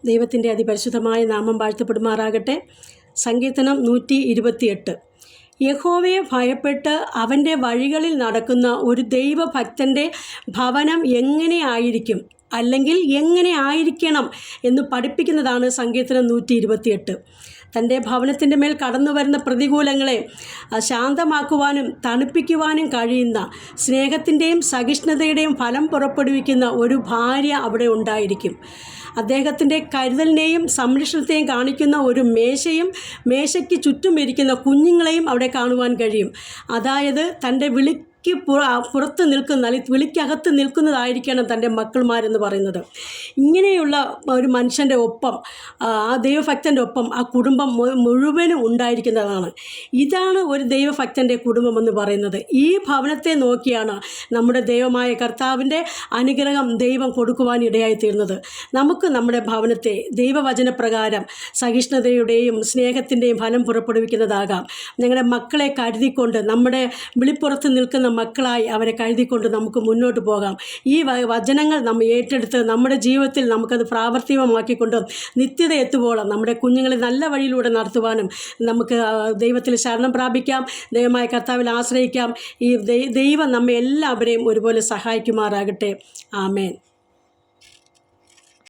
ദൈവത്തിൻ്റെ അതിപരിശുദ്ധമായ നാമം വാഴ്ത്തപ്പെടുമാറാകട്ടെ. സങ്കീർത്തനം 128. യഹോവയെ ഭയപ്പെട്ട് അവൻ്റെ വഴികളിൽ നടക്കുന്ന ഒരു ദൈവഭക്തൻ്റെ ഭവനം എങ്ങനെ ആയിരിക്കും, അല്ലെങ്കിൽ എങ്ങനെ ആയിരിക്കണം എന്ന് പഠിപ്പിക്കുന്നതാണ് സങ്കീർത്തനം 128. തൻ്റെ ഭവനത്തിൻ്റെ മേൽ കടന്നു വരുന്ന പ്രതികൂലങ്ങളെ ശാന്തമാക്കുവാനും തണുപ്പിക്കുവാനും കഴിയുന്ന സ്നേഹത്തിൻ്റെയും സഹിഷ്ണുതയുടെയും ഫലം പുറപ്പെടുവിക്കുന്ന ഒരു ഭാര്യ അവിടെ ഉണ്ടായിരിക്കും. അദ്ദേഹത്തിൻ്റെ കരുതലിനെയും സംരക്ഷണത്തെയും കാണിക്കുന്ന ഒരു മേശയും മേശയ്ക്ക് ചുറ്റും ഇരിക്കുന്ന കുഞ്ഞുങ്ങളെയും അവിടെ കാണുവാൻ കഴിയും. അതായത് തൻ്റെ പുറത്ത് നിൽക്കുന്ന, വിളിക്കകത്ത് നിൽക്കുന്നതായിരിക്കണം തൻ്റെ മക്കൾമാരെന്ന് പറയുന്നത്. ഇങ്ങനെയുള്ള ഒരു മനുഷ്യൻ്റെ ഒപ്പം, ആ ദൈവഭക്തൻ്റെ ഒപ്പം ആ കുടുംബം മുഴുവനും ഉണ്ടായിരിക്കുന്നതാണ്. ഇതാണ് ഒരു ദൈവഭക്തൻ്റെ കുടുംബമെന്ന് പറയുന്നത്. ഈ ഭവനത്തെ നോക്കിയാണ് നമ്മുടെ ദൈവമായ കർത്താവിൻ്റെ അനുഗ്രഹം ദൈവം കൊടുക്കുവാൻ ഇടയായിത്തീർന്നത്. നമുക്ക് നമ്മുടെ ഭവനത്തെ ദൈവവചനപ്രകാരം സഹിഷ്ണുതയുടെയും സ്നേഹത്തിൻ്റെയും ഫലം പുറപ്പെടുവിക്കുന്നതാകാം. ഞങ്ങളുടെ മക്കളെ കരുതിക്കൊണ്ട്, നമ്മുടെ വിളിപ്പുറത്ത് നിൽക്കുന്ന മക്കളായി അവരെ കരുതിക്കൊണ്ട് നമുക്ക് മുന്നോട്ട് പോകാം. ഈ വചനങ്ങൾ നമ്മൾ ഏറ്റെടുത്ത് നമ്മുടെ ജീവിതത്തിൽ നമുക്കത് പ്രാവർത്തികമാക്കിക്കൊണ്ട് നിത്യത എത്തുവോളം നമ്മുടെ കുഞ്ഞുങ്ങളെ നല്ല വഴിയിലൂടെ നടത്തുവാനും നമുക്ക് ദൈവത്തിൽ ശരണം പ്രാപിക്കാം, ദൈവമായ കർത്താവിൽ ആശ്രയിക്കാം. ഈ ദൈവം നമ്മെ എല്ലാവരെയും ഒരുപോലെ സഹായിക്കുമാറാകട്ടെ. ആമേൻ.